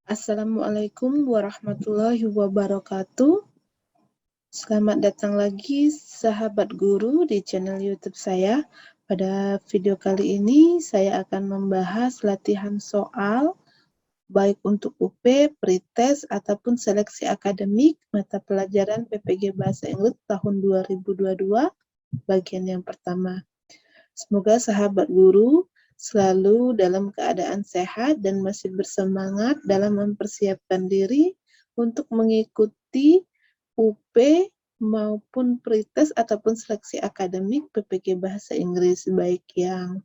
Assalamualaikum warahmatullahi wabarakatuh. Selamat datang lagi sahabat guru di channel YouTube saya. Pada video kali ini saya akan membahas latihan soal baik untuk UP, pretest ataupun seleksi akademik mata pelajaran PPG Bahasa Inggris tahun 2022 bagian yang pertama. Semoga sahabat guru selalu dalam keadaan sehat dan masih bersemangat dalam mempersiapkan diri untuk mengikuti UP maupun pretest ataupun seleksi akademik PPG Bahasa Inggris baik yang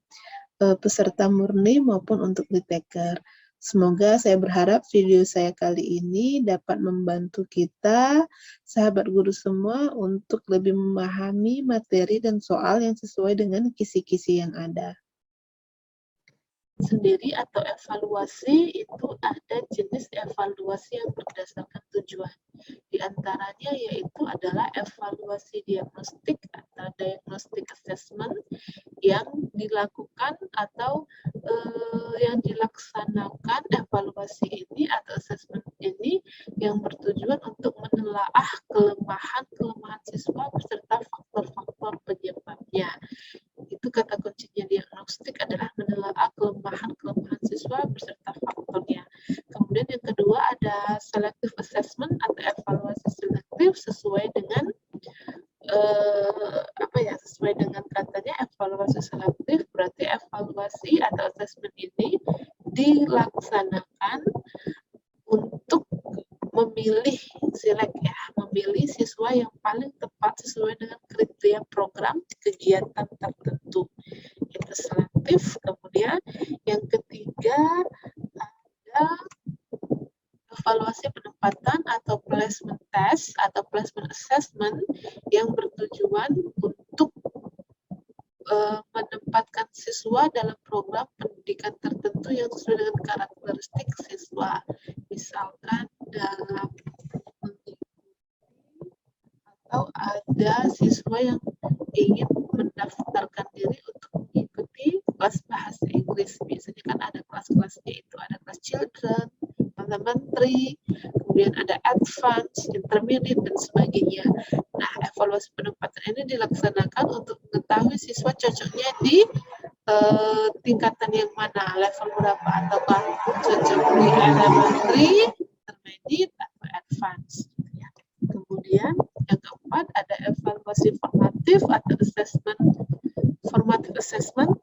peserta murni maupun untuk retaker. Semoga saya berharap video saya kali ini dapat membantu kita, sahabat guru semua, untuk lebih memahami materi dan soal yang sesuai dengan kisi-kisi yang ada. Sendiri atau evaluasi itu ada jenis evaluasi yang berdasarkan tujuan. Di antaranya yaitu adalah evaluasi diagnostik atau diagnostic assessment yang dilakukan atau yang dilaksanakan evaluasi ini atau assessment ini yang bertujuan untuk menelaah kelemahan siswa beserta faktor-faktor penyebabnya. Itu kata kuncinya diagnostik adalah menelaah kelemahan siswa beserta faktornya. Kemudian yang kedua ada selective assessment atau evaluasi selektif sesuai dengan sesuai dengan katanya evaluasi selektif, berarti evaluasi atau assessment ini dilaksanakan untuk memilih memilih siswa yang paling tepat sesuai dengan kriteria program kegiatan tertentu. Itu selektif. Kemudian yang ketiga ada evaluasi penempatan atau placement test atau placement assessment yang bertujuan untuk menempatkan siswa dalam program pendidikan tertentu yang sesuai dengan karakteristik siswa. Misalkan dalam atau ada siswa yang ingin mendaftarkan diri untuk mengikuti kelas bahasa Inggris. Biasanya kan ada kelas-kelasnya itu, ada kelas children, elementary, kemudian ada advanced, intermediate, dan sebagainya. Nah, evaluasi penempatan ini dilaksanakan untuk mengetahui siswa cocoknya di tingkatan yang mana, level berapa, ataukah cocok di elementary, intermediate, atau advanced. Kemudian yang keempat ada evaluasi formatif atau assessment. Formative assessment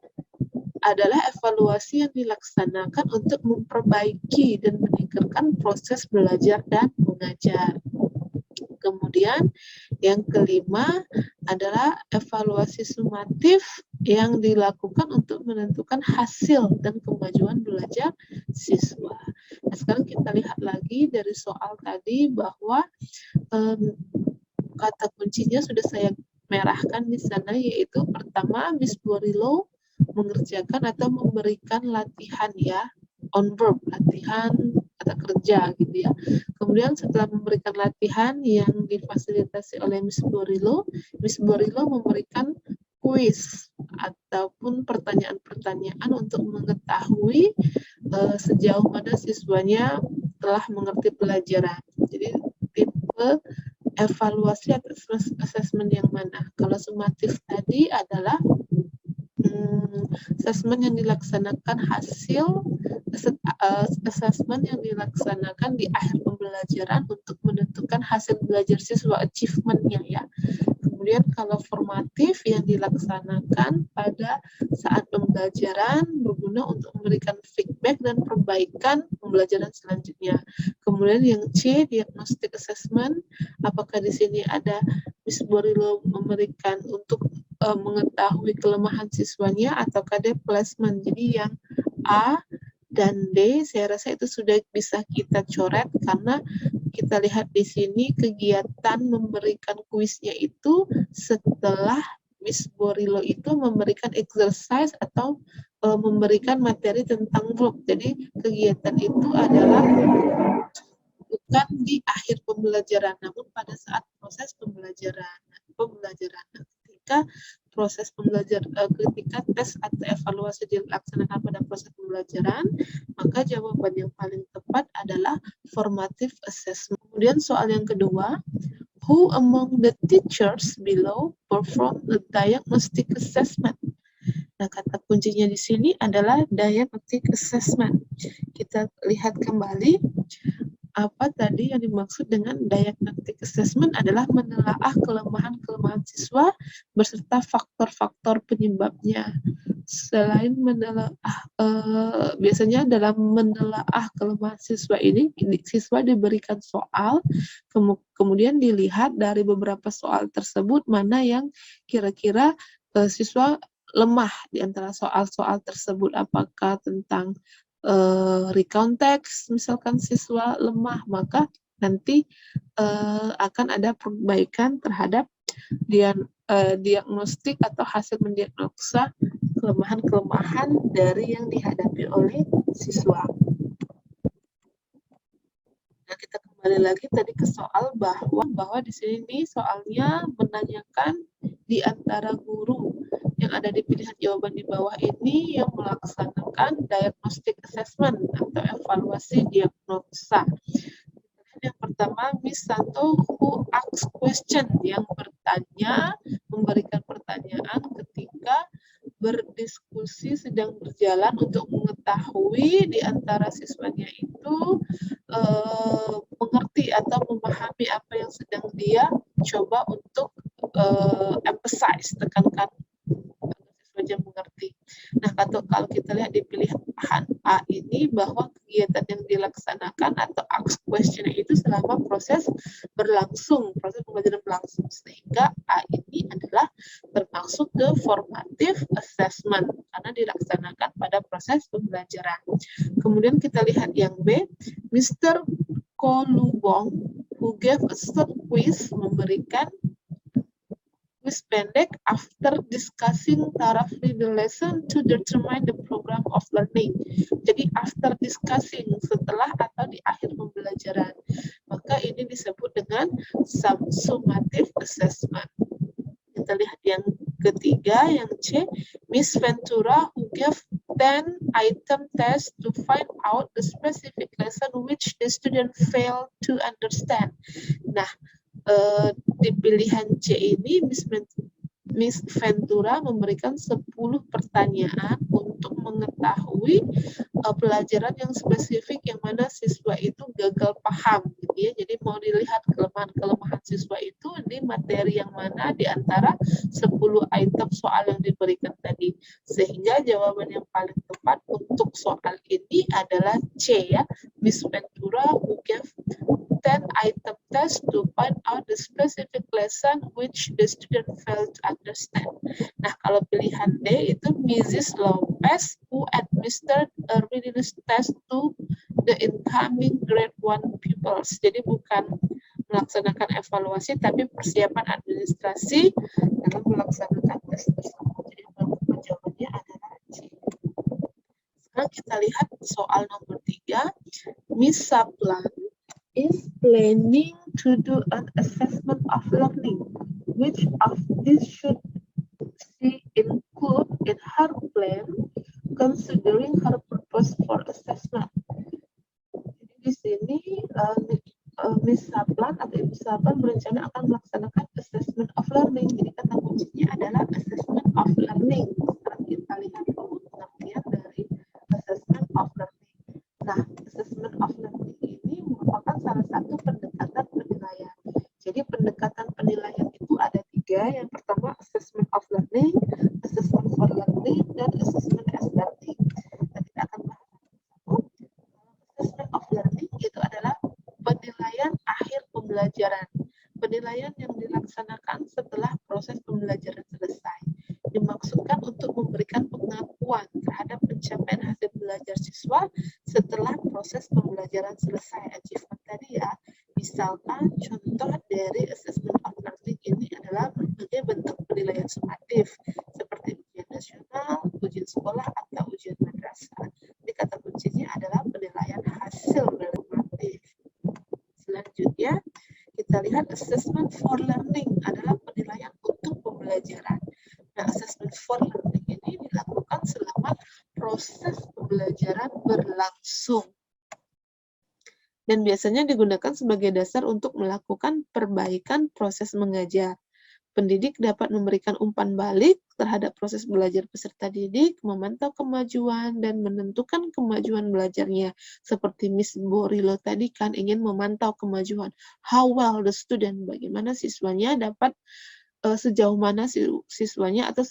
adalah evaluasi yang dilaksanakan untuk memperbaiki dan meningkatkan proses belajar dan mengajar. Kemudian yang kelima adalah evaluasi sumatif yang dilakukan untuk menentukan hasil dan kemajuan belajar siswa. Nah, sekarang kita lihat lagi dari soal tadi bahwa kata kuncinya sudah saya merahkan di sana, yaitu pertama Miss Borilo mengerjakan atau memberikan latihan on verb, latihan kata kerja gitu ya. Kemudian setelah memberikan latihan yang difasilitasi oleh Miss Borilo memberikan kuis ataupun pertanyaan-pertanyaan untuk mengetahui sejauh mana siswanya telah mengerti pelajaran. Jadi tipe evaluasi atau assessment yang mana? Kalau sumatif tadi adalah assessment yang dilaksanakan assessment yang dilaksanakan di akhir pembelajaran untuk menentukan hasil belajar siswa, achievement-nya ya. Kemudian kalau formatif yang dilaksanakan pada saat pembelajaran berguna untuk memberikan feedback dan perbaikan pembelajaran selanjutnya. Kemudian yang C, diagnostic assessment, apakah di sini ada Miss Borilo memberikan untuk mengetahui kelemahan siswanya ataukah dia placement. Jadi yang A dan D saya rasa itu sudah bisa kita coret karena kita lihat di sini kegiatan memberikan kuisnya itu setelah Miss Borilo itu memberikan exercise atau memberikan materi tentang verb. Jadi kegiatan itu adalah bukan di akhir pembelajaran, namun pada saat proses pembelajaran. Ketika proses pembelajaran, ketika tes atau evaluasi dilaksanakan pada proses pembelajaran, maka jawaban yang paling tepat adalah formative assessment. Kemudian soal yang kedua, who among the teachers below perform the diagnostic assessment? Nah, kata kuncinya di sini adalah diagnostic assessment. Kita lihat kembali apa tadi yang dimaksud dengan diagnostic assessment adalah menelaah kelemahan-kelemahan siswa beserta faktor-faktor penyebabnya. Selain menelaah, biasanya dalam menelaah kelemahan siswa ini, siswa diberikan soal, kemudian dilihat dari beberapa soal tersebut mana yang kira-kira siswa lemah di antara soal-soal tersebut, apakah tentang recount text, misalkan siswa lemah, maka nanti akan ada perbaikan terhadap diagnostik atau hasil mendiagnosa kelemahan-kelemahan dari yang dihadapi oleh siswa. Nah, kita kembali lagi tadi ke soal bahwa di sini soalnya menanyakan di antara guru yang ada di pilihan jawaban di bawah ini yang melaksanakan diagnostic assessment atau evaluasi diagnosa. Yang pertama, Miss Santo who asks question, yang bertanya, memberikan pertanyaan ketika berdiskusi sedang berjalan untuk mengetahui di antara siswanya itu mengerti atau memahami apa yang sedang dia coba untuk emphasize, tekankan agar siswanya mengerti. Nah, kalau kita lihat di pilihan A ini bahwa kegiatan yang dilaksanakan atau ask question itu selama proses pembelajaran berlangsung, sehingga A ini adalah termasuk ke formative assessment karena dilaksanakan pada proses pembelajaran. Kemudian kita lihat yang B, Mr. Kolubong who gave a short quiz, memberikan quiz pendek after discussing thoroughly the lesson to determine the program of learning. Jadi after discussing, setelah atau di akhir pembelajaran. Maka ini disebut dengan summative assessment. Kita lihat yang ketiga, yang C, Miss Ventura who gave 10 item test to find out the specific lesson which the student failed to understand. Nah, di pilihan C ini Miss Ventura memberikan 10 pertanyaan untuk mengetahui pelajaran yang spesifik yang mana siswa itu gagal paham, gitu ya. Jadi mau dilihat kelemahan-kelemahan siswa itu di materi yang mana di antara 10 item soal yang diberikan tadi. Sehingga jawaban yang paling tepat untuk soal ini adalah C, ya. Miss Ventura who gave 10 item test to find out the specific lesson which the student failed to understand. Nah, kalau pilihan D itu Mrs. Lopez who administered a readiness test to the incoming grade 1 pupils. Jadi bukan melaksanakan evaluasi, tapi persiapan administrasi dalam melaksanakan tes tersebut. Jadi jawabannya adalah C. Sekarang kita lihat soal nomor 3. Miss Saplan is planning to do an assessment of learning. Which of these should she include in her plan, considering her purpose for assessment? Jadi di sini Miss Saplan atau Ibu Saplan berencana akan melaksanakan assessment of learning. Jadi kata kuncinya adalah assessment of learning. Sekarang kita lihat dulu pengertian dari assessment of learning. Nah, assessment of learning ini merupakan salah satu pendekatan penilaian. Jadi pendekatan penilaian itu ada 3. Yang pertama assessment of learning, assessment for learning, dan assessment as learning. Nah, kita akan bahas satu. Assessment of learning itu adalah penilaian akhir pembelajaran. Penilaian yang dilaksanakan setelah proses pembelajaran selesai. Dimaksudkan untuk memberikan pengakuan terhadap pencapaian hasil belajar siswa setelah proses pembelajaran selesai. Achievement tadi, ya. Misalkan contoh dari assessment of learning ini adalah berbagai bentuk penilaian sumatif seperti ujian nasional, ujian sekolah, atau ujian madrasah. Jadi kata kuncinya adalah penilaian hasil relatif. Selanjutnya kita lihat assessment for learning adalah penilaian untuk pembelajaran. Nah, berlangsung. Dan biasanya digunakan sebagai dasar untuk melakukan perbaikan proses mengajar. Pendidik dapat memberikan umpan balik terhadap proses belajar peserta didik, memantau kemajuan, dan menentukan kemajuan belajarnya. Seperti Miss Borilo tadi kan ingin memantau kemajuan. How well the student, bagaimana siswanya dapat sejauh mana siswanya atau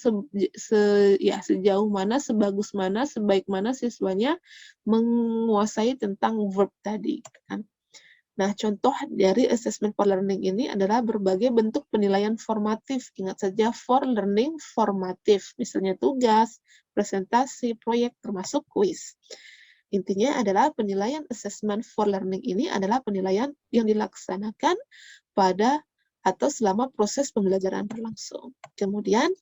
sejauh mana, sebagus mana, sebaik mana siswanya menguasai tentang verb tadi kan. Nah, contoh dari assessment for learning ini adalah berbagai bentuk penilaian formatif. Ingat saja for learning formatif, misalnya tugas, presentasi, proyek, termasuk kuis. Intinya adalah penilaian assessment for learning ini adalah penilaian yang dilaksanakan pada atau selama proses pembelajaran berlangsung. Kemudian,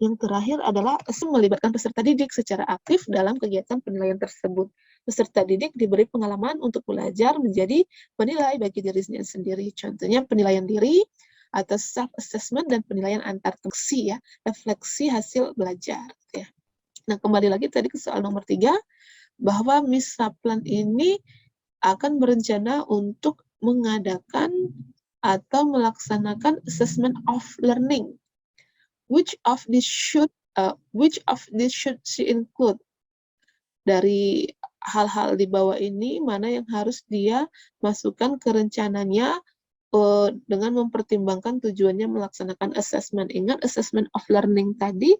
yang terakhir adalah melibatkan peserta didik secara aktif dalam kegiatan penilaian tersebut. Peserta didik diberi pengalaman untuk belajar menjadi penilai bagi dirinya sendiri. Contohnya penilaian diri atau self-assessment dan penilaian antar refleksi ya, refleksi hasil belajar. Ya. Nah, kembali lagi tadi ke soal nomor 3, bahwa Miss Saplan ini akan berencana untuk mengadakan atau melaksanakan assessment of learning. Which of this should she include? Dari hal-hal di bawah ini, mana yang harus dia masukkan ke rencananya dengan mempertimbangkan tujuannya melaksanakan assessment. Ingat, assessment of learning tadi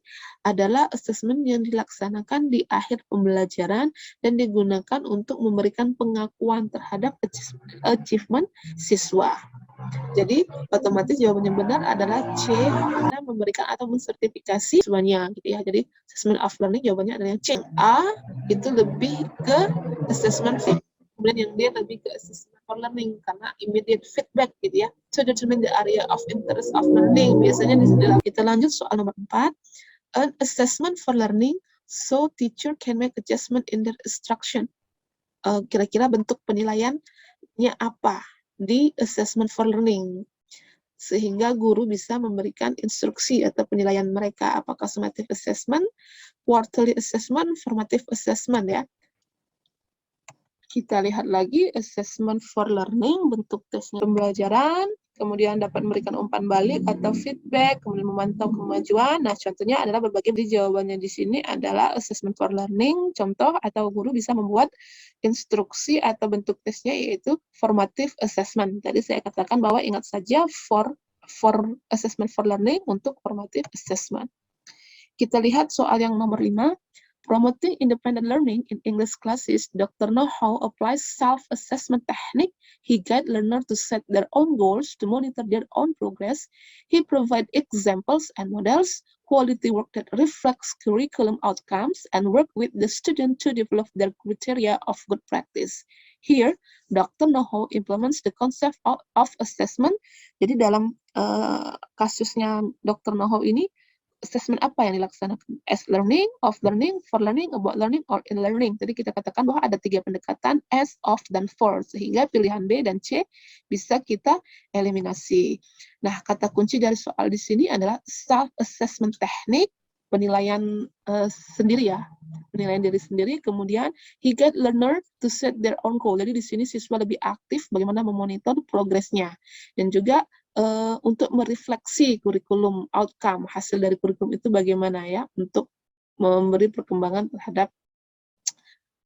adalah assessment yang dilaksanakan di akhir pembelajaran dan digunakan untuk memberikan pengakuan terhadap achievement siswa. Jadi otomatis jawaban yang benar adalah C, memberikan atau mensertifikasi siswanya gitu ya. Jadi assessment of learning jawabannya adalah yang C. A itu lebih ke assessment feedback. Kemudian yang D lebih ke assessment for learning karena immediate feedback gitu ya. To determine the area of interest of learning. Biasanya di sini kita lanjut soal nomor 4. An assessment for learning so teacher can make adjustment in their instruction. Kira-kira bentuk penilaiannya apa di assessment for learning, sehingga guru bisa memberikan instruksi atau penilaian mereka, apakah summative assessment, quarterly assessment, formative assessment ya. Kita lihat lagi assessment for learning, bentuk tesnya pembelajaran, kemudian dapat memberikan umpan balik atau feedback, kemudian memantau kemajuan. Nah, contohnya adalah berbagai jawabannya di sini adalah assessment for learning. Contoh atau guru bisa membuat instruksi atau bentuk tesnya yaitu formative assessment. Tadi saya katakan bahwa ingat saja for assessment for learning untuk formative assessment. Kita lihat soal yang nomor 5. Promoting independent learning in English classes, Dr. Know-how applies self-assessment technique. He guides learners to set their own goals, to monitor their own progress. He provides examples and models, quality work that reflects curriculum outcomes, and work with the student to develop their criteria of good practice. Here, Dr. Know-how implements the concept of assessment. Jadi dalam kasusnya Dr. Know-how ini, assessment apa yang dilaksanakan? As learning, of learning, for learning, about learning, or in learning. Jadi kita katakan bahwa ada 3 pendekatan, as, of, dan for. Sehingga pilihan B dan C bisa kita eliminasi. Nah, kata kunci dari soal di sini adalah self-assessment technique, penilaian sendiri ya. Penilaian diri sendiri. Kemudian, he guide learner to set their own goal. Jadi di sini siswa lebih aktif bagaimana memonitor progresnya. Dan juga untuk merefleksi kurikulum outcome, hasil dari kurikulum itu bagaimana ya, untuk memberi perkembangan terhadap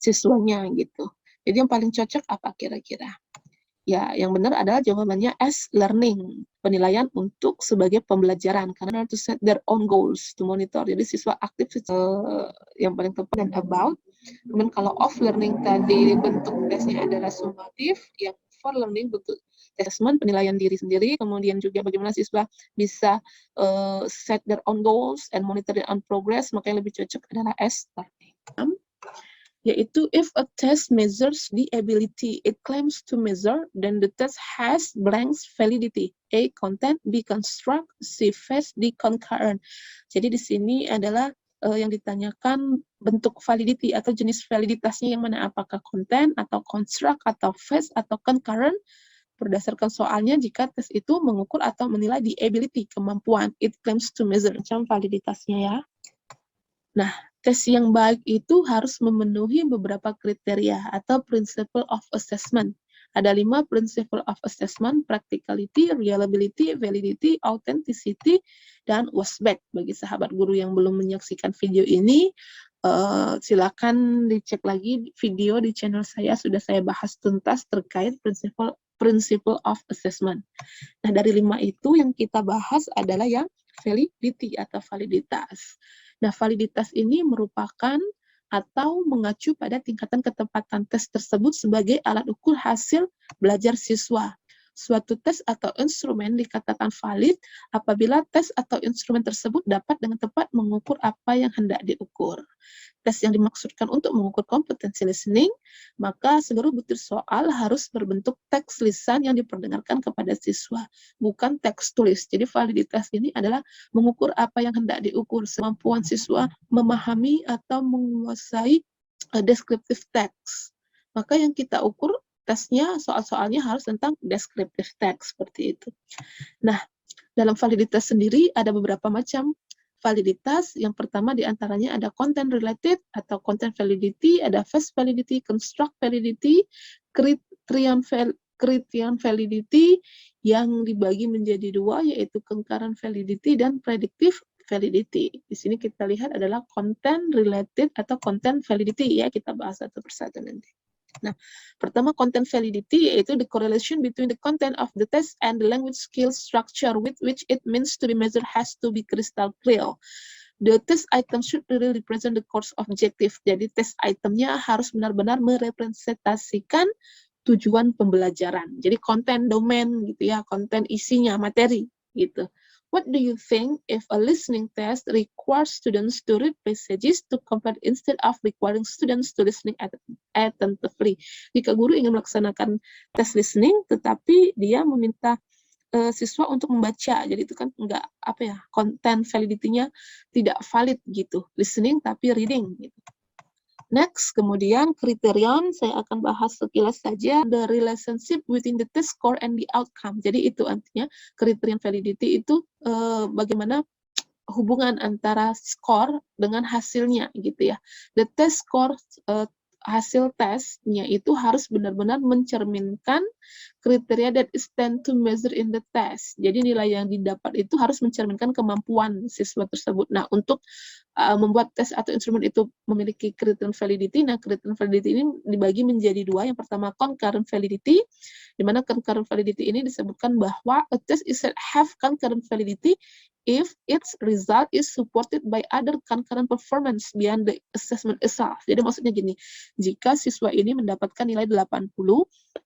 siswanya gitu. Jadi yang paling cocok apa kira-kira? Ya, yang benar adalah jawabannya as learning, penilaian untuk sebagai pembelajaran, karena to set their own goals, to monitor. Jadi siswa aktif yang paling tepat dan about. Kemudian kalau off learning tadi bentuk tesnya adalah summative, yang for learning bentuk assessment, penilaian diri sendiri, kemudian juga bagaimana siswa bisa set their own goals and monitor their own progress, maka yang lebih cocok adalah as learning. Yaitu if a test measures the ability it claims to measure, then the test has blanks validity. A. Content, B. Construct, C. Phase, D. Concurrent. Jadi di sini adalah yang ditanyakan bentuk validity atau jenis validitasnya yang mana, apakah content atau construct atau phase atau concurrent. Berdasarkan soalnya, jika tes itu mengukur atau menilai the ability, kemampuan, it claims to measure, macam validitasnya ya. Nah, tes yang baik itu harus memenuhi beberapa kriteria atau principle of assessment. Ada 5 principle of assessment: practicality, reliability, validity, authenticity, dan wasback. Bagi sahabat guru yang belum menyaksikan video ini, silakan dicek lagi video di channel saya, sudah saya bahas tuntas terkait principle of assessment. Nah, dari 5 itu yang kita bahas adalah yang validity atau validitas. Nah, validitas ini merupakan atau mengacu pada tingkatan ketepatan tes tersebut sebagai alat ukur hasil belajar siswa. Suatu tes atau instrumen dikatakan valid apabila tes atau instrumen tersebut dapat dengan tepat mengukur apa yang hendak diukur. Tes yang dimaksudkan untuk mengukur kompetensi listening, maka seluruh butir soal harus berbentuk teks lisan yang diperdengarkan kepada siswa, bukan teks tulis. Jadi validitas ini adalah mengukur apa yang hendak diukur, kemampuan siswa memahami atau menguasai descriptive text. Maka yang kita ukur tesnya, soal-soalnya harus tentang descriptive text, seperti itu. Nah, dalam validitas sendiri ada beberapa macam validitas. Yang pertama diantaranya ada content related atau content validity, ada phase validity, construct validity, criterion validity yang dibagi menjadi 2, yaitu concurrent validity dan predictive validity. Di sini kita lihat adalah content related atau content validity, ya, kita bahas satu persatu nanti. Nah, pertama content validity, yaitu the correlation between the content of the test and the language skill structure with which it means to be measured has to be crystal clear. The test item should really represent the course objective. Jadi test itemnya harus benar-benar merepresentasikan tujuan pembelajaran. Jadi konten domain gitu ya, konten isinya, materi gitu. What do you think if a listening test requires students to read passages to compare instead of requiring students to listening attentively? Jika guru ingin melaksanakan tes listening, tetapi dia meminta siswa untuk membaca, jadi itu kan enggak konten validity-nya tidak valid gitu, listening tapi reading gitu. Next, kemudian kriterion, saya akan bahas sekilas saja, the relationship within the test score and the outcome. Jadi itu artinya kriterion validity itu bagaimana hubungan antara skor dengan hasilnya gitu ya. The test score, hasil tesnya itu harus benar-benar mencerminkan kriteria that is tend to measure in the test. Jadi nilai yang didapat itu harus mencerminkan kemampuan siswa tersebut. Nah, untuk membuat tes atau instrumen itu memiliki criterion validity. Nah, criterion validity ini dibagi menjadi 2. Yang pertama concurrent validity, di mana concurrent validity ini disebutkan bahwa a test is have concurrent validity if its result is supported by other concurrent performance beyond the assessment itself. Jadi maksudnya gini, jika siswa ini mendapatkan nilai 80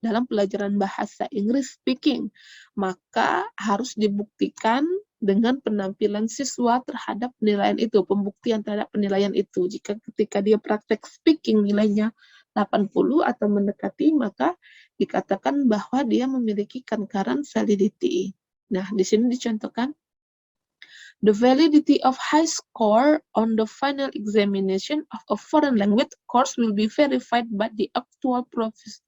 dalam pelajaran bahasa Inggris speaking, maka harus dibuktikan dengan penampilan siswa terhadap penilaian itu, pembuktian terhadap penilaian itu. Jika ketika dia praktek speaking nilainya 80 atau mendekati, maka dikatakan bahwa dia memiliki concurrent validity. Nah, di sini dicontohkan, the validity of high score on the final examination of a foreign language course will be verified by the actual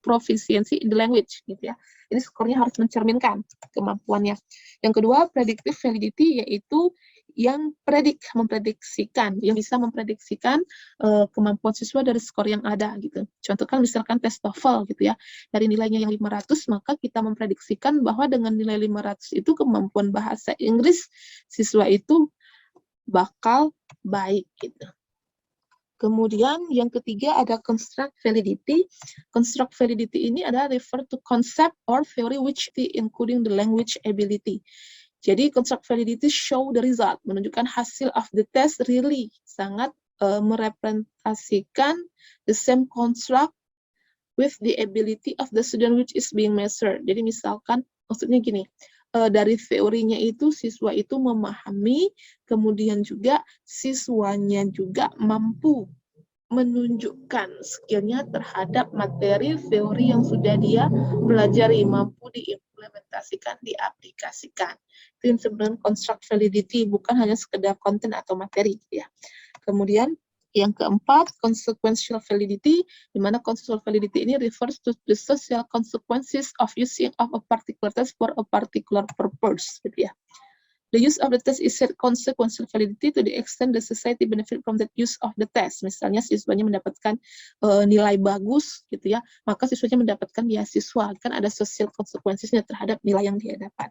proficiency in the language, gitu ya. Ini skornya harus mencerminkan kemampuannya. Yang kedua, predictive validity, yaitu yang memprediksikan, yang bisa memprediksikan kemampuan siswa dari skor yang ada gitu. Contohkan misalkan tes TOEFL gitu ya. Dari nilainya yang 500, maka kita memprediksikan bahwa dengan nilai 500 itu kemampuan bahasa Inggris siswa itu bakal baik gitu. Kemudian yang ketiga ada construct validity. Construct validity ini adalah refer to concept or theory which including the language ability. Jadi construct validity show the result, menunjukkan hasil of the test really sangat merepresentasikan the same construct with the ability of the student which is being measured. Jadi misalkan maksudnya gini, dari teorinya itu siswa itu memahami, kemudian juga siswanya juga mampu menunjukkan skillnya terhadap materi teori yang sudah dia pelajari, mampu diimplementasikan, diaplikasikan. Itu yang sebenarnya construct validity, bukan hanya sekedar konten atau materi ya. Kemudian yang keempat, consequential validity, di mana consequential validity ini refers to the social consequences of using of a particular test for a particular purpose, gitu ya. The use of the test is set consequential validity to the extent the society benefit from the use of the test. Misalnya siswanya mendapatkan nilai bagus gitu ya, maka siswanya mendapatkan beasiswa. Kan ada social consequences-nya terhadap nilai yang dia dapat.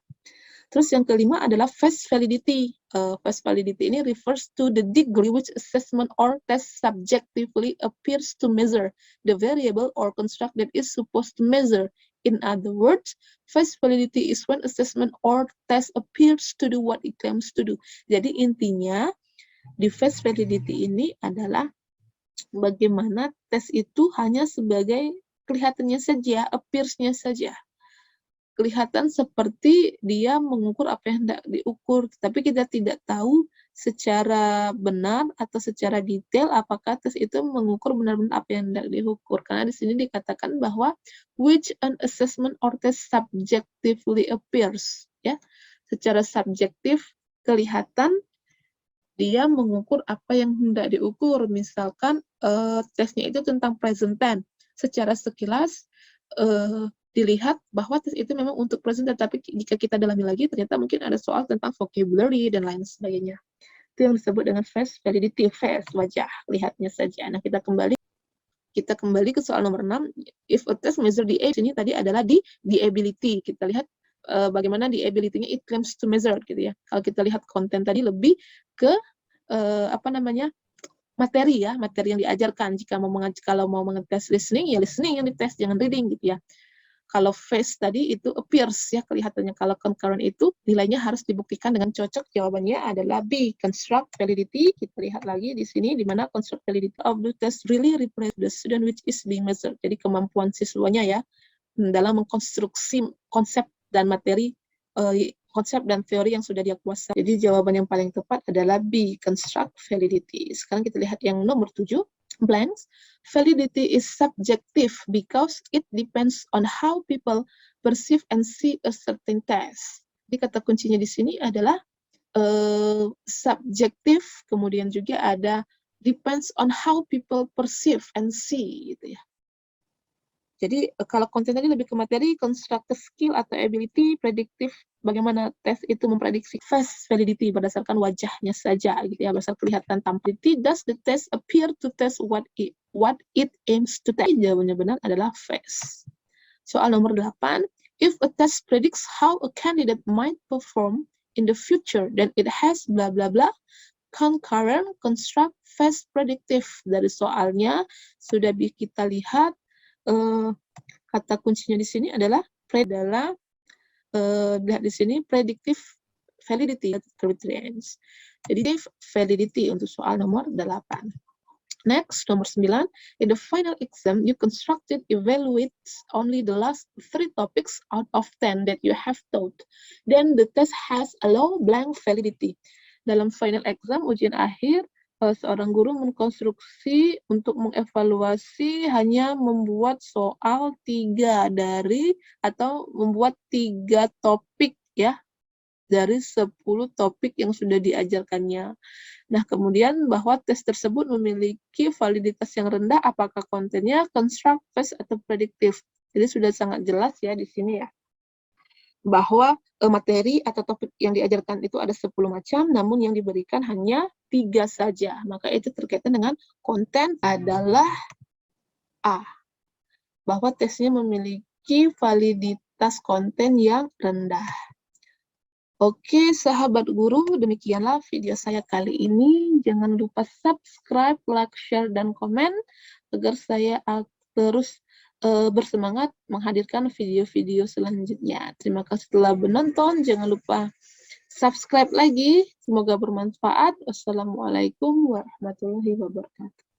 Terus yang kelima adalah face validity. Face validity ini refers to the degree which assessment or test subjectively appears to measure the variable or construct that is supposed to measure. In other words, face validity is when assessment or test appears to do what it claims to do. Jadi intinya di face validity ini adalah bagaimana tes itu hanya sebagai kelihatannya saja, appears-nya saja. Kelihatan seperti dia mengukur apa yang hendak diukur, tapi kita tidak tahu secara benar atau secara detail apakah tes itu mengukur benar-benar apa yang hendak diukur. Karena di sini dikatakan bahwa which an assessment or test subjectively appears, ya, secara subjektif kelihatan dia mengukur apa yang hendak diukur. Misalkan tesnya itu tentang present tense, secara sekilas dilihat bahwa tes itu memang untuk present tense, tapi jika kita dalami lagi ternyata mungkin ada soal tentang vocabulary dan lain sebagainya. Itu yang disebut dengan face validity, face, wajah, lihatnya saja. Nah, kita kembali ke soal nomor 6. If a test measure the age, ini tadi adalah the ability. Kita lihat bagaimana the ability-nya it claims to measure gitu ya. Kalau kita lihat konten tadi lebih ke materi ya, materi yang diajarkan. Kalau mau mengetes listening, ya listening yang dites, jangan reading gitu ya. Kalau face tadi itu appears ya, kelihatannya. Kalau concurrent itu nilainya harus dibuktikan dengan cocok. Jawabannya adalah B, construct validity. Kita lihat lagi di sini di mana construct validity of the test really represent the student which is being measured. Jadi kemampuan siswanya ya dalam mengkonstruksi konsep dan materi, konsep dan teori yang sudah dia kuasai. Jadi jawaban yang paling tepat adalah B, construct validity. Sekarang kita lihat yang nomor 7. Blanks. Validity is subjective because it depends on how people perceive and see a certain test. Jadi kata kuncinya di sini adalah subjektif, kemudian juga ada depends on how people perceive and see gitu ya. Jadi kalau konten tadi lebih ke materi, constructive skill atau ability, prediktif, bagaimana tes itu memprediksi. Face validity berdasarkan wajahnya saja, gitu ya, berdasarkan kelihatan tampil. Does the test appear to test what it aims to test? Jawabannya benar adalah face. Soal nomor 8. If a test predicts how a candidate might perform in the future, then it has blah blah blah. Concurrent, construct, face, predictive. Dari soalnya sudah kita lihat. Kata kuncinya di sini adalah lihat di sini predictive validity criterions. Jadi validity untuk soal nomor 8. Next, nomor 9. In the final exam, you constructed evaluates only the last 3 topics out of 10 that you have taught. Then the test has a low blank validity. Dalam final exam, ujian akhir, seorang guru mengkonstruksi untuk mengevaluasi hanya membuat soal 3 atau membuat 3 topik ya dari 10 topik yang sudah diajarkannya. Nah, kemudian bahwa tes tersebut memiliki validitas yang rendah, apakah kontennya construct, face, atau prediktif. Jadi sudah sangat jelas ya di sini ya, bahwa materi atau topik yang diajarkan itu ada 10 macam, namun yang diberikan hanya 3 saja. Maka itu terkaitan dengan konten adalah A. Bahwa tesnya memiliki validitas konten yang rendah. Oke, sahabat guru, demikianlah video saya kali ini. Jangan lupa subscribe, like, share, dan komen agar saya terus bersemangat menghadirkan video-video selanjutnya. Terima kasih telah menonton. Jangan lupa subscribe lagi. Semoga bermanfaat. Wassalamualaikum warahmatullahi wabarakatuh.